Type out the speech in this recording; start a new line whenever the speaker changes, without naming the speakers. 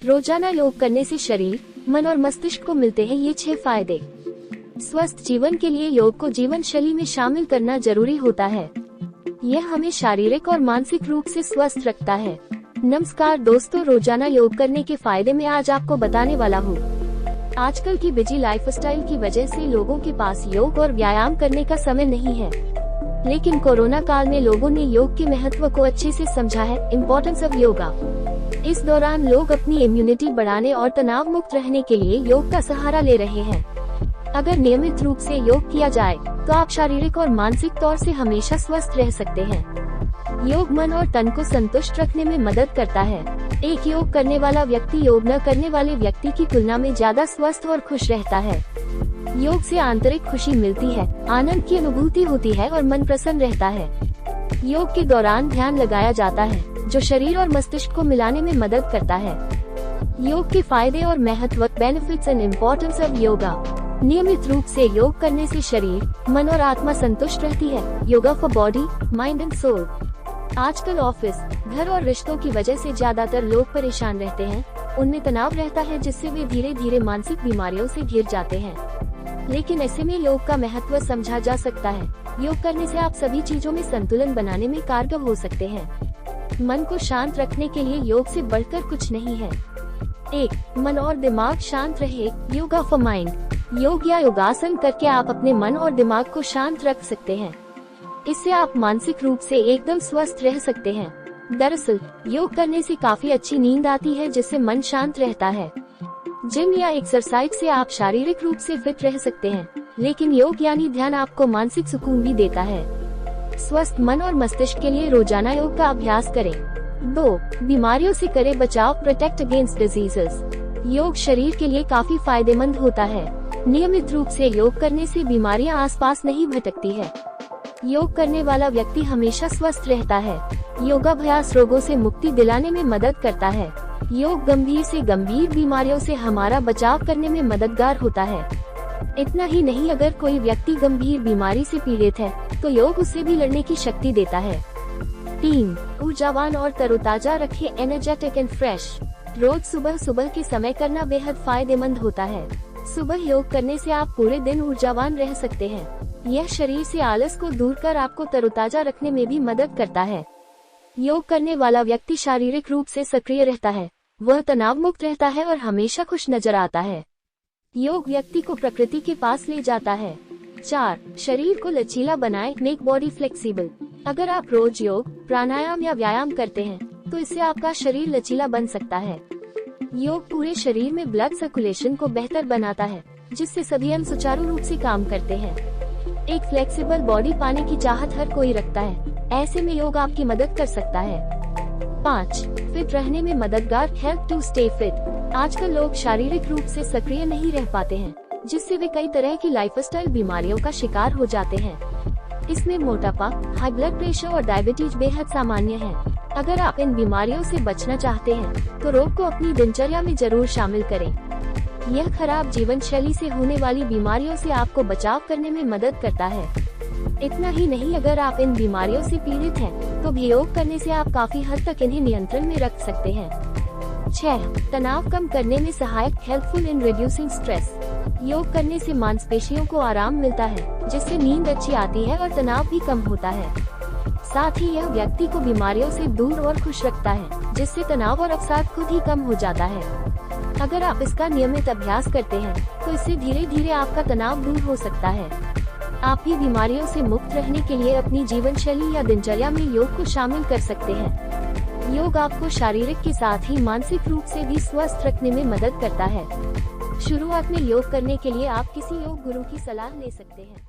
रोजाना योग करने से शरीर, मन और मस्तिष्क को मिलते हैं ये 6 फायदे। स्वस्थ जीवन के लिए योग को जीवन शैली में शामिल करना जरूरी होता है। यह हमें शारीरिक और मानसिक रूप से स्वस्थ रखता है। नमस्कार दोस्तों, रोजाना योग करने के फायदे में आज आपको बताने वाला हूँ। आजकल की बिजी लाइफस्टाइल की वजह से लोगों के पास योग और व्यायाम करने का समय नहीं है, लेकिन कोरोना काल में लोगों ने योग के महत्व को अच्छे से समझा है। Importance of yoga. इस दौरान लोग अपनी इम्यूनिटी बढ़ाने और तनाव मुक्त रहने के लिए योग का सहारा ले रहे हैं। अगर नियमित रूप से योग किया जाए तो आप शारीरिक और मानसिक तौर से हमेशा स्वस्थ रह सकते हैं। योग मन और तन को संतुष्ट रखने में मदद करता है। एक योग करने वाला व्यक्ति योग न करने वाले व्यक्ति की तुलना में ज्यादा स्वस्थ और खुश रहता है। योग से आंतरिक खुशी मिलती है, आनंद की अनुभूति होती है और मन प्रसन्न रहता है। योग के दौरान ध्यान लगाया जाता है, जो शरीर और मस्तिष्क को मिलाने में मदद करता है। योग के फायदे और महत्व। Benefits and importance of yoga. नियमित रूप से योग करने से शरीर, मन और आत्मा संतुष्ट रहती है। Yoga for body, mind and soul. आजकल ऑफिस, घर और रिश्तों की वजह से ज्यादातर लोग परेशान रहते हैं। उनमें तनाव रहता है, जिससे वे धीरे धीरे मानसिक बीमारियों से घिर जाते हैं। लेकिन ऐसे में योग का महत्व समझा जा सकता है। योग करने से आप सभी चीजों में संतुलन बनाने में कारगर हो सकते हैं। मन को शांत रखने के लिए योग से बढ़कर कुछ नहीं है। 1. मन और दिमाग शांत रहे। Yoga for mind. योग या योगासन करके आप अपने मन और दिमाग को शांत रख सकते हैं। इससे आप मानसिक रूप से एकदम स्वस्थ रह सकते हैं। दरअसल योग करने से काफी अच्छी नींद आती है, जिससे मन शांत रहता है। जिम या एक्सरसाइज से आप शारीरिक रूप से फिट रह सकते हैं, लेकिन योग यानी ध्यान आपको मानसिक सुकून भी देता है। स्वस्थ मन और मस्तिष्क के लिए रोजाना योग का अभ्यास करें। 2. बीमारियों से करे बचाव। Protect against diseases. योग शरीर के लिए काफी फायदेमंद होता है। नियमित रूप से योग करने से बीमारियां आसपास नहीं भटकती है। योग करने वाला व्यक्ति हमेशा स्वस्थ रहता है। योगाभ्यास रोगों से मुक्ति दिलाने में मदद करता है। योग गंभीर से गंभीर बीमारियों से हमारा बचाव करने में मददगार होता है। इतना ही नहीं, अगर कोई व्यक्ति गंभीर बीमारी से पीड़ित है तो योग उससे भी लड़ने की शक्ति देता है। 3. ऊर्जावान और तरोताजा रखे। Energetic and fresh. रोज सुबह सुबह के समय करना बेहद फायदेमंद होता है। सुबह योग करने से आप पूरे दिन ऊर्जावान रह सकते हैं। यह शरीर से आलस को दूर कर आपको तरोताजा रखने में भी मदद करता है। योग करने वाला व्यक्ति शारीरिक रूप से सक्रिय रहता है, वह तनाव मुक्त रहता है और हमेशा खुश नजर आता है। योग व्यक्ति को प्रकृति के पास ले जाता है। 4. शरीर को लचीला बनाए। Make body flexible. अगर आप रोज योग, प्राणायाम या व्यायाम करते हैं तो इससे आपका शरीर लचीला बन सकता है। योग पूरे शरीर में ब्लड सर्कुलेशन को बेहतर बनाता है, जिससे सभी अंग सुचारू रूप से काम करते हैं। एक फ्लेक्सिबल बॉडी पाने की चाहत हर कोई रखता है, ऐसे में योग आपकी मदद कर सकता है। 5. फिट रहने में मददगार। Help to stay fit. आजकल लोग शारीरिक रूप से सक्रिय नहीं रह पाते हैं, जिससे वे कई तरह की लाइफस्टाइल बीमारियों का शिकार हो जाते हैं। इसमें मोटापा, हाई ब्लड प्रेशर और डायबिटीज बेहद सामान्य है। अगर आप इन बीमारियों से बचना चाहते हैं तो योग को अपनी दिनचर्या में जरूर शामिल करें। यह खराब जीवन शैली से होने वाली बीमारियों से आपको बचाव करने में मदद करता है। इतना ही नहीं, अगर आप इन बीमारियों से पीड़ित हैं तो भी योग करने से आप काफी हद तक इन्हें नियंत्रण में रख सकते हैं। 6. तनाव कम करने में सहायक। Helpful in reducing stress. योग करने से मांसपेशियों को आराम मिलता है, जिससे नींद अच्छी आती है और तनाव भी कम होता है। साथ ही यह व्यक्ति को बीमारियों से दूर और खुश रखता है, जिससे तनाव और अवसाद खुद ही कम हो जाता है। अगर आप इसका नियमित अभ्यास करते हैं तो इससे धीरे धीरे आपका तनाव दूर हो सकता है। आप भी बीमारियों से मुक्त रहने के लिए अपनी जीवन शैली या दिनचर्या में योग को शामिल कर सकते हैं। योग आपको शारीरिक के साथ ही मानसिक रूप से भी स्वस्थ रखने में मदद करता है। शुरुआत में योग करने के लिए आप किसी योग गुरु की सलाह ले सकते हैं।